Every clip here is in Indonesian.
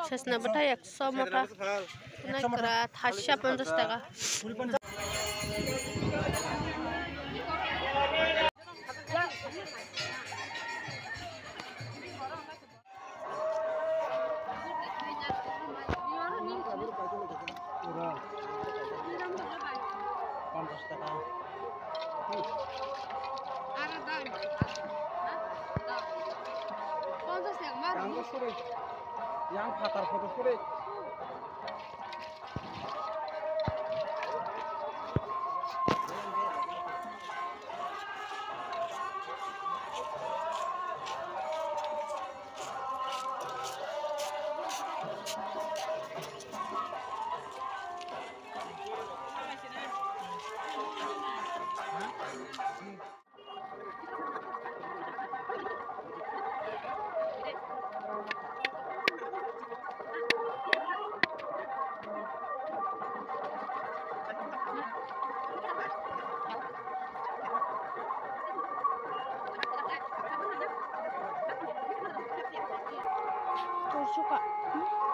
চেচনা পাঠাই 100 মোটা নাইকরা 850 টাকা yang fatar foto sore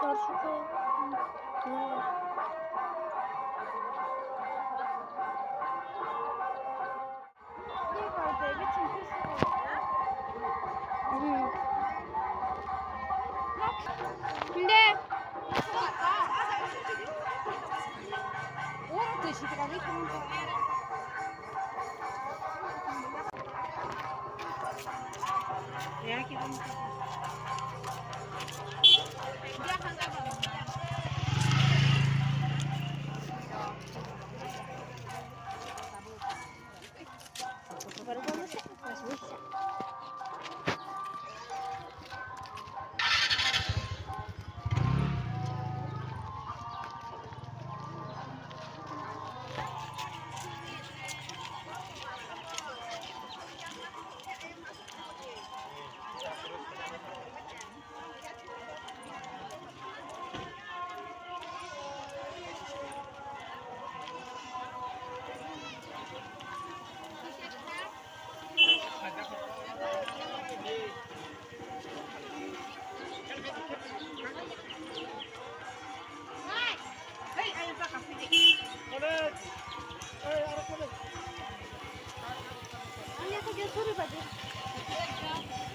দর্শক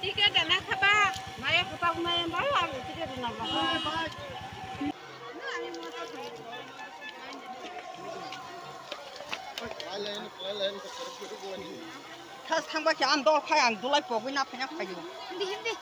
tiket nak apa? Maya kita lumayan bayar tiket nak apa? Tas thang ba ki an do khai an dulai po na phanya khayu. Hindi hindi.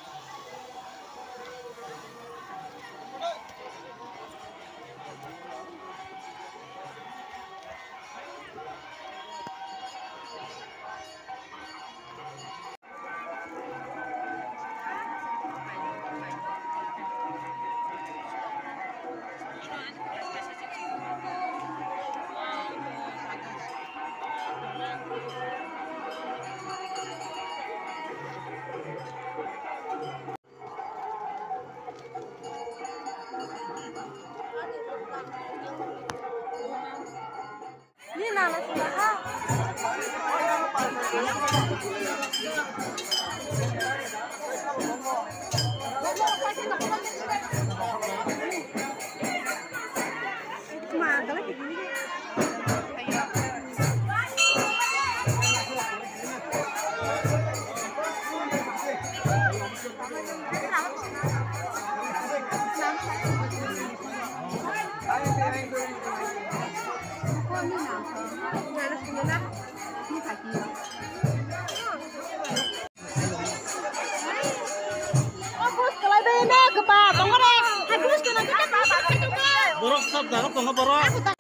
Ini nama siapa? Borok sab dah, kau borok.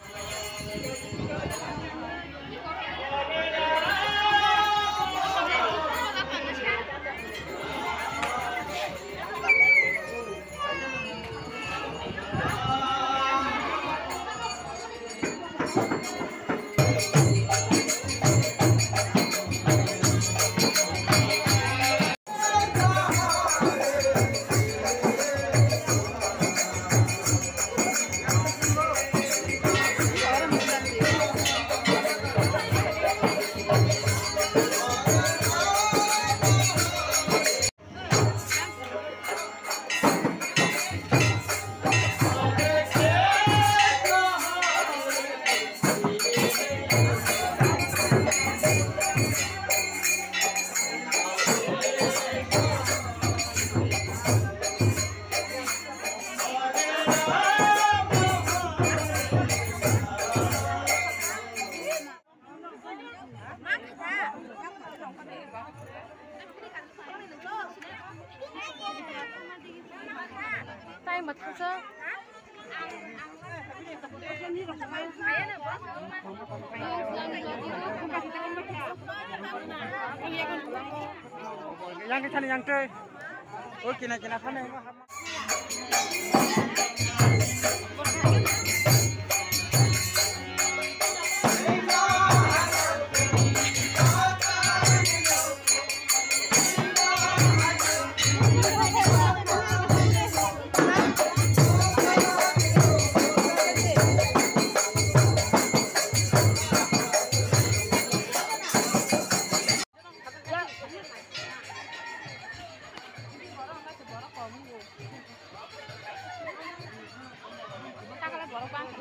tay mà thắt chứ yang kita yang chơi oh kina kan yang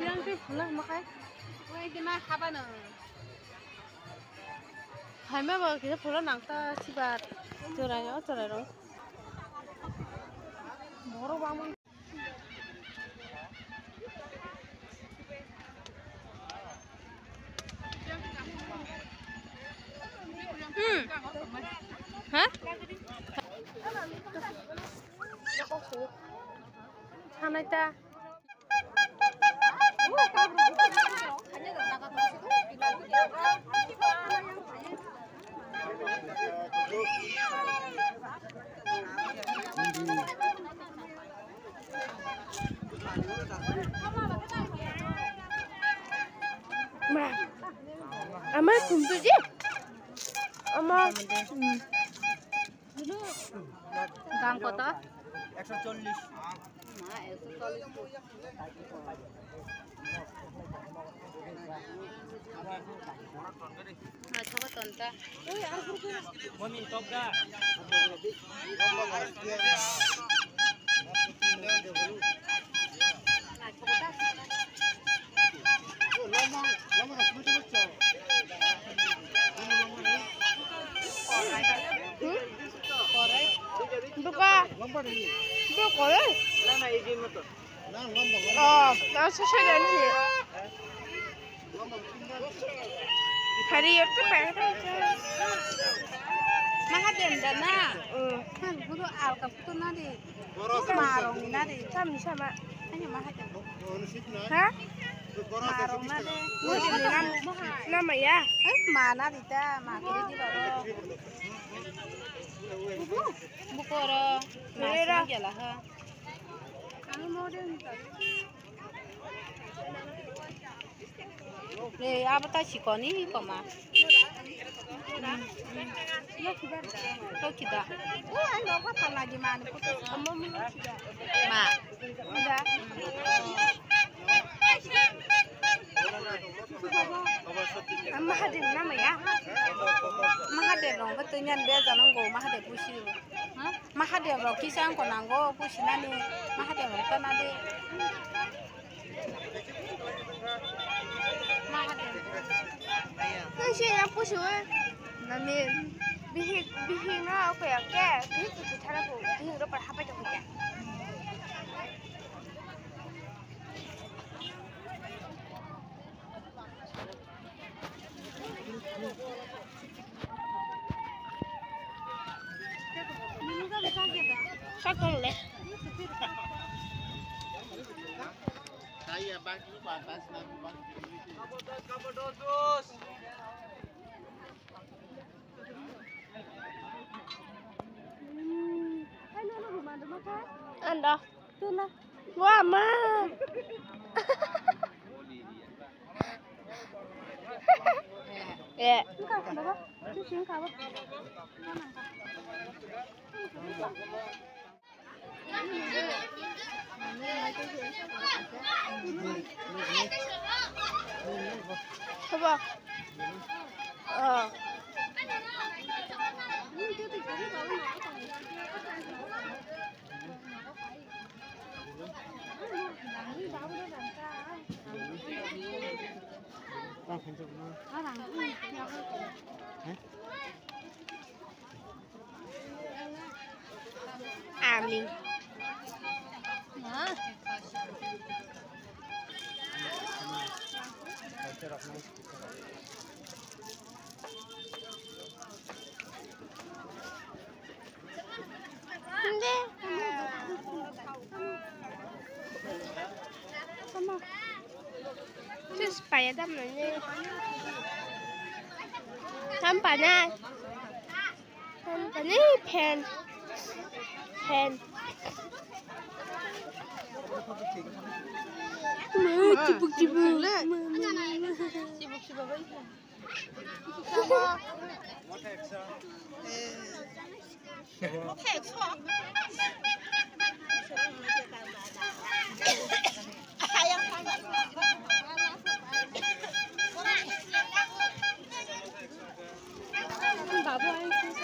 yang cái pula makai Ui, di mana kabar neng? hai mấy bữa kia pula nang ta si bat rồi rồi moro bang hả thằng này ta mà ama kumtu je ama Dalam kota? 140 Nah, itu kalau nah, coba tonton. mau minta enggak Nah, coba dah. buka buka deh lama izin motor oh 나 수술이 아니지 다리 이렇게 빨갛다 Mahadem dana. Kan guru al kaputu nadi. Marong nadi. sama Hanya mahadem. hah Marong nadi. nama ya Mana dita? Makiri di bawah. Bukoro. Masih jalan ha. Kamu mau deh. Le, apa tak sikoni koma? Kau kita. Oh, anda apa lagi mana? Kamu mau kita? Ma. Udah. Mahadem nama ya Mahadem dong, ketunyan dia jalan go mahadem pusi. Mahadem dong, kisah ko nanggo pusi nani. Mahadem dong tanade. Mahadem. kasi yang puso namin bihig na ako ya kaya bihig ko tara ko bihig ro para hapay ko kaya sakol le saya bagi batas nanti bagi kabodos anda wah ma ya coba amin 근데 sama itu supaya temennya tampaknya pen cibuk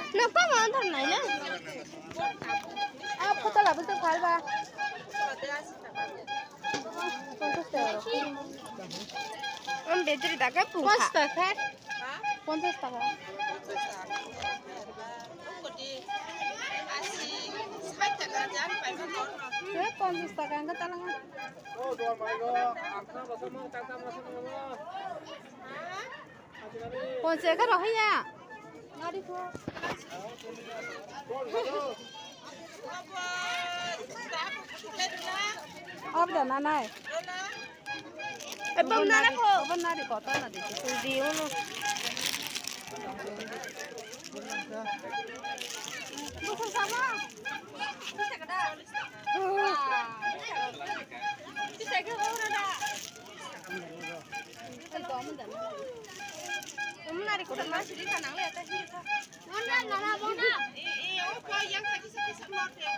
Kenapa mantan nanya? foto lah betul kalba. Beteri tak pun. 50 টাকা 50 টাকা Ya 50 টাকা enggak talangan. Ponse ka roh ya. Ngari ko. Ob da nanai. Bom nara ko. Bom nari ko to na di. Di uno. Bukan sama. Bisa kada. Bisa ka ora da. Bom nari ko na sidi kanang le ta sidi ta. Bona nara bona. Opo yang sakit semua ya.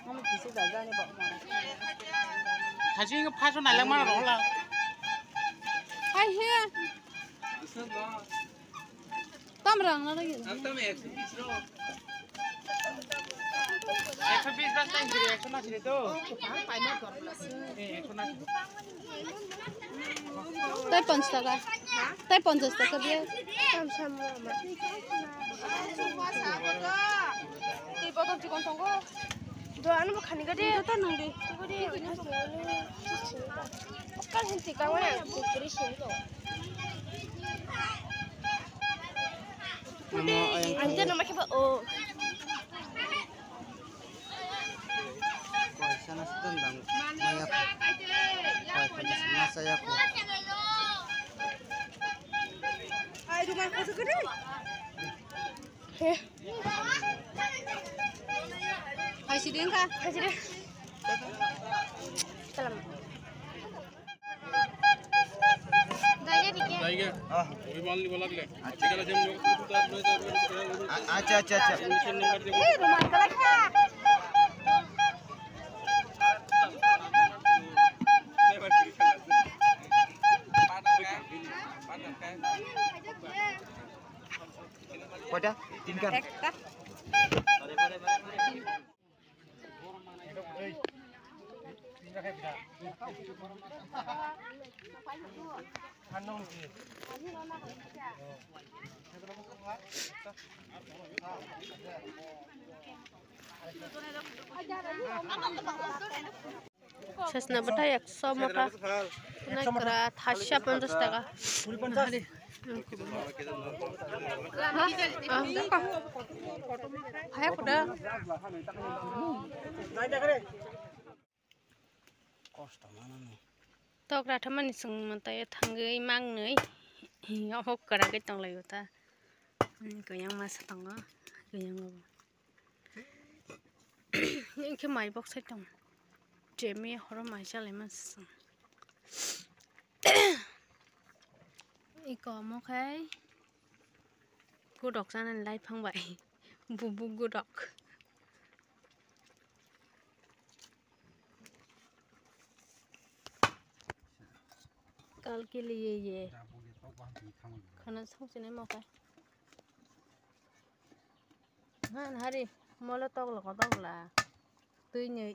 Kami bisa jaga nih, Pak. 다시 이거 파서 날랑만 올라. Hai he. Tamrang na lagi. 아까면 120로. 120 basta injiri 180 itu. Eh, 180. Tay 50 টাকা. Tay 50 টাকা দিয়ে. Sama-sama. Di botol cikon tonggo. Doa anu makan gede. Kita nang di. Kan henti kamu ya, beri sini. Anjir nama kita oh. sana sedang mayat. Pada saya aku. Ay, rumah ko sa gede. Heh, Ay, sidin ka. kasih deh. Salam. Gaya dikit. जाएंगे हां विमान नहीं बोला ले निकल जम लोग तो अच्छा अच्छा अच्छा नंबर दे Eh, rumah ka lagi ha. pada tinggal Ekta. Sesna bata 100 maka naik kerat 50 টাকা Hai aku dah. Tok ra thaman sung mantai thangai mangnei hok kara ke tong lai ta ko yang mas tong ko yang ni ke mai box sai tong jemi horo mai cha lai mas i ko mo khai cô đọc ra nên lai phang vậy bu bu cô đọc कल के लिए ये खाना xong xin em một cái ha hari molo tóc là có tóc là tươi nhỉ